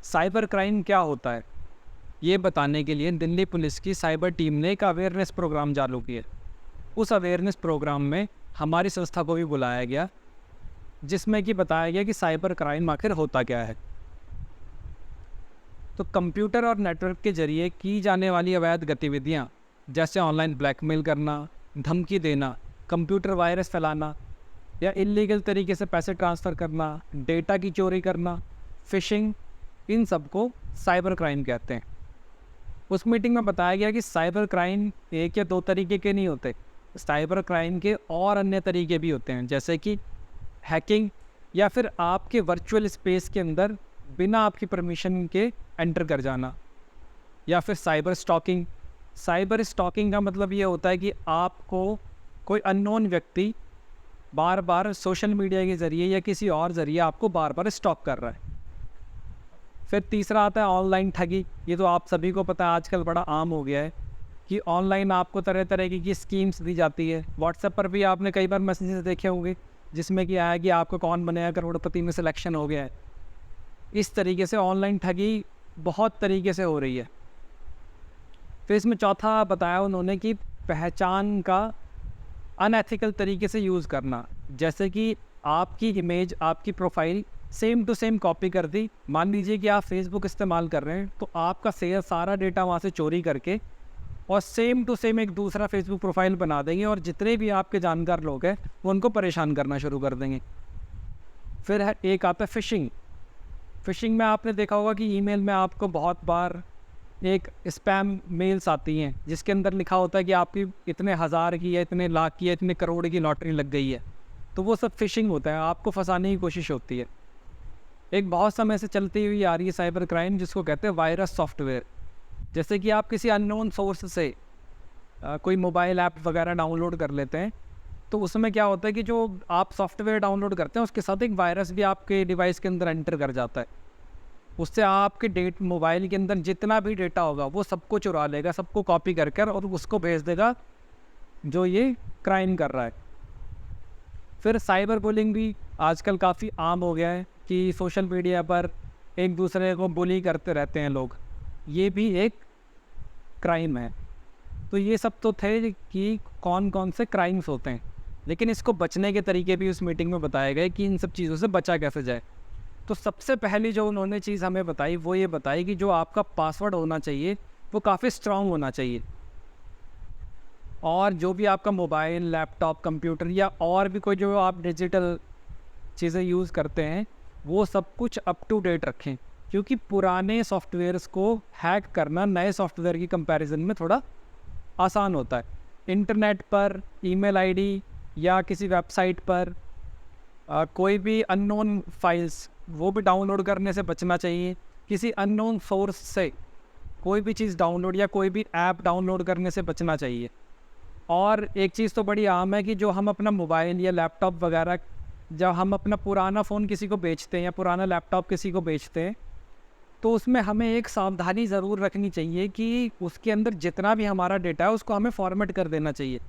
Cyber crime क्या होता है, ये बताने के लिए दिल्ली पुलिस की साइबर टीम ने एक अवेयरनेस प्रोग्राम चालू किया। उस अवेयरनेस प्रोग्राम में हमारी संस्था को भी बुलाया गया, जिसमें कि बताया गया कि साइबर क्राइम आखिर होता क्या है। तो कंप्यूटर और नेटवर्क के जरिए की जाने वाली अवैध गतिविधियाँ, जैसे ऑनलाइन ब्लैकमेल करना, धमकी देना, कंप्यूटर वायरस फैलाना या इल्लीगल तरीके से पैसे ट्रांसफ़र करना, डेटा की चोरी करना, फिशिंग, इन सब को साइबर क्राइम कहते हैं। उस मीटिंग में बताया गया कि साइबर क्राइम एक या दो तरीके के नहीं होते, साइबर क्राइम के और अन्य तरीके भी होते हैं, जैसे कि हैकिंग या फिर आपके वर्चुअल स्पेस के अंदर बिना आपकी परमिशन के एंटर कर जाना, या फिर साइबर स्टॉकिंग। साइबर स्टॉकिंग का मतलब ये होता है कि आपको कोई अननोन व्यक्ति बार बार सोशल मीडिया के ज़रिए या किसी और ज़रिए आपको बार बार स्टॉक कर रहा है। फिर तीसरा आता है ऑनलाइन ठगी। ये तो आप सभी को पता है, आजकल बड़ा आम हो गया है कि ऑनलाइन आपको तरह तरह की स्कीम्स दी जाती है। व्हाट्सएप पर भी आपने कई बार मैसेजेस देखे होंगे जिसमें कि आया कि आपको कौन बनेगा करोड़पति में सिलेक्शन हो गया है। इस तरीके से ऑनलाइन ठगी बहुत तरीके से हो रही है। फिर इसमें चौथा बताया उन्होंने कि पहचान का अनएथिकल तरीके से यूज़ करना, जैसे कि आपकी इमेज, आपकी profile same to same copy कर दी। मान लीजिए कि आप फेसबुक इस्तेमाल कर रहे हैं, तो आपका सारा डेटा वहाँ से चोरी करके और सेम टू सेम एक दूसरा फेसबुक प्रोफाइल बना देंगे और जितने भी आपके जानकार लोग हैं वो उनको परेशान करना शुरू कर देंगे। फिर है एक आता है फ़िशिंग। फ़िशिंग में आपने देखा होगा कि ईमेल में आपको बहुत बार एक स्पैम मेल्स आती हैं जिसके अंदर लिखा होता है कि आपकी इतने हज़ार की या इतने लाख की या इतने करोड़ की लॉटरी लग गई है। तो वो सब फ़िशिंग होता है, आपको फंसाने की कोशिश होती है। एक बहुत समय से चलती हुई आ रही है साइबर क्राइम, जिसको कहते हैं वायरस सॉफ्टवेयर। जैसे कि आप किसी अननोन सोर्स से कोई मोबाइल ऐप वगैरह डाउनलोड कर लेते हैं, तो उसमें क्या होता है कि जो आप सॉफ्टवेयर डाउनलोड करते हैं उसके साथ एक वायरस भी आपके डिवाइस के अंदर एंटर कर जाता है। उससे आपके मोबाइल के अंदर जितना भी डेटा होगा वो सबको चुरा लेगा, सबको कॉपी कर कर और उसको भेज देगा जो ये क्राइम कर रहा है। फिर साइबर बुलिंग भी आजकल काफ़ी आम हो गया है कि सोशल मीडिया पर एक दूसरे को बुली करते रहते हैं लोग। ये भी एक क्राइम है। तो ये सब तो थे कि कौन कौन से क्राइम्स होते हैं, लेकिन इसको बचने के तरीके भी उस मीटिंग में बताए गए कि इन सब चीज़ों से बचा कैसे जाए। तो सबसे पहली जो उन्होंने चीज़ हमें बताई वो ये बताई कि जो आपका पासवर्ड होना चाहिए वो काफ़ी स्ट्रॉन्ग होना चाहिए, और जो भी आपका मोबाइल, लैपटॉप, कंप्यूटर या और भी कोई जो आप डिजिटल चीज़ें यूज़ करते हैं वो सब कुछ अप टू डेट रखें, क्योंकि पुराने सॉफ्टवेयर्स को हैक करना नए सॉफ्टवेयर की कंपैरिजन में थोड़ा आसान होता है। इंटरनेट पर ईमेल आईडी या किसी वेबसाइट पर कोई भी अननोन फाइल्स वो भी डाउनलोड करने से बचना चाहिए। किसी अननोन सोर्स से कोई भी चीज़ डाउनलोड या कोई भी ऐप डाउनलोड करने से बचना चाहिए। और एक चीज़ तो बड़ी आम है कि जो हम अपना मोबाइल या लैपटॉप वगैरह, जब हम अपना पुराना फ़ोन किसी को बेचते हैं या पुराना लैपटॉप किसी को बेचते हैं, तो उसमें हमें एक सावधानी ज़रूर रखनी चाहिए कि उसके अंदर जितना भी हमारा डेटा है उसको हमें फॉर्मेट कर देना चाहिए,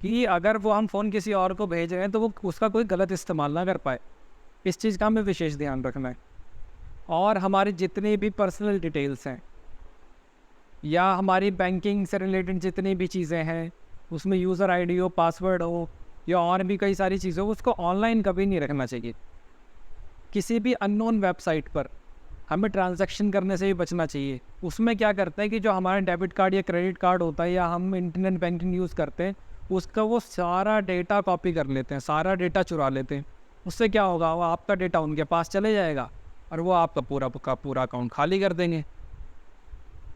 कि अगर वो हम फ़ोन किसी और को भेज रहे हैं तो वो उसका कोई गलत इस्तेमाल ना कर पाए। इस चीज़ का हमें विशेष ध्यान रखना है। और हमारे जितने भी पर्सनल डिटेल्स हैं या हमारी बैंकिंग से रिलेटेड जितनी भी चीज़ें हैं, उसमें यूज़र आईडी हो, पासवर्ड हो या और भी कई सारी चीज़ें हो, उसको ऑनलाइन कभी नहीं रखना चाहिए। किसी भी अननोन वेबसाइट पर हमें ट्रांजैक्शन करने से भी बचना चाहिए। उसमें क्या करते हैं कि जो हमारा डेबिट कार्ड या क्रेडिट कार्ड होता है या हम इंटरनेट बैंकिंग यूज़ करते हैं, उसका वो सारा डेटा कॉपी कर लेते हैं, सारा डेटा चुरा लेते हैं। उससे क्या होगा, वो आपका डेटा उनके पास चले जाएगा और वो आपका पूरा अकाउंट खाली कर देंगे।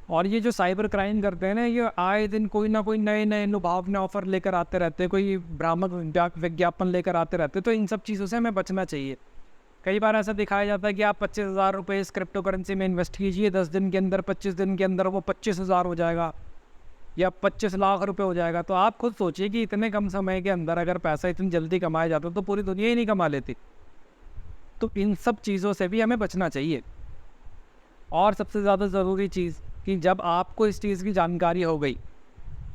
और ये जो साइबर क्राइम करते हैं ना, ये आए दिन कोई ना कोई नए नए लुभावने ऑफ़र लेकर आते रहते हैं, कोई भ्रामक विज्ञापन लेकर आते रहते हैं। तो इन सब चीज़ों से हमें बचना चाहिए। कई बार ऐसा दिखाया जाता है कि आप 25,000 रुपये इस क्रिप्टो करेंसी में इन्वेस्ट कीजिए, 10 दिन के अंदर, 25 दिन के अंदर वो 25,000 हो जाएगा या 25 लाख रुपए हो जाएगा। तो आप खुद सोचिए कि इतने कम समय के अंदर अगर पैसा इतनी जल्दी कमाया जाता तो पूरी दुनिया ही नहीं कमा लेती। तो इन सब चीज़ों से भी हमें बचना चाहिए। और सबसे ज़्यादा ज़रूरी चीज़ कि जब आपको इस चीज़ की जानकारी हो गई,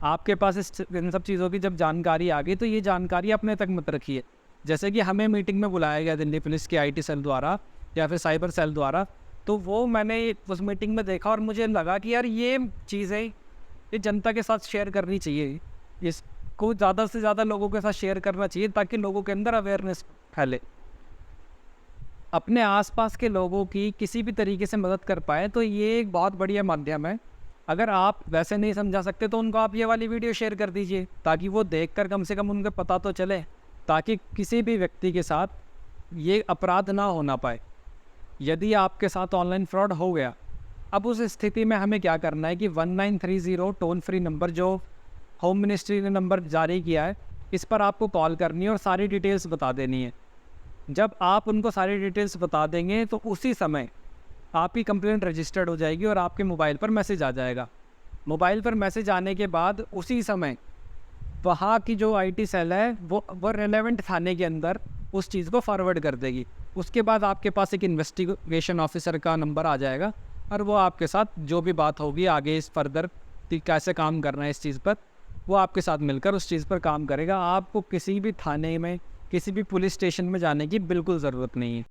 आपके पास इन सब चीज़ों की जब जानकारी आ गई, तो ये जानकारी अपने तक मत रखिए। जैसे कि हमें मीटिंग में बुलाया गया दिल्ली पुलिस के आईटी सेल द्वारा या फिर साइबर सेल द्वारा, तो वो मैंने उस मीटिंग में देखा और मुझे लगा कि यार ये चीज़ें ये जनता के साथ शेयर करनी चाहिए। इसको ज़्यादा से ज़्यादा लोगों के साथ शेयर करना चाहिए ताकि लोगों के अंदर अवेयरनेस फैले। अपने आसपास के लोगों की किसी भी तरीके से मदद कर पाए तो ये एक बहुत बढ़िया माध्यम है। अगर आप वैसे नहीं समझा सकते तो उनको आप ये वाली वीडियो शेयर कर दीजिए ताकि वो देखकर कम से कम उनको पता तो चले, ताकि किसी भी व्यक्ति के साथ ये अपराध ना होना पाए। यदि आपके साथ ऑनलाइन फ्रॉड हो गया, अब उस स्थिति में हमें क्या करना है कि 1930 टोल फ्री नंबर जो होम मिनिस्ट्री ने नंबर जारी किया है, इस पर आपको कॉल करनी है और सारी डिटेल्स बता देनी है। जब आप उनको सारी डिटेल्स बता देंगे तो उसी समय आपकी कंप्लेंट रजिस्टर्ड हो जाएगी और आपके मोबाइल पर मैसेज आ जाएगा। मोबाइल पर मैसेज आने के बाद उसी समय वहाँ की जो आईटी सेल है वो रेलेवेंट थाने के अंदर उस चीज़ को फॉरवर्ड कर देगी। उसके बाद आपके पास एक इन्वेस्टिगेशन ऑफिसर का नंबर आ जाएगा और वो आपके साथ जो भी बात होगी आगे इस फर्दर कैसे काम करना है इस चीज़ पर, वो आपके साथ मिलकर उस चीज़ पर काम करेगा। आपको किसी भी थाने में, किसी भी पुलिस स्टेशन में जाने की बिल्कुल ज़रूरत नहीं है।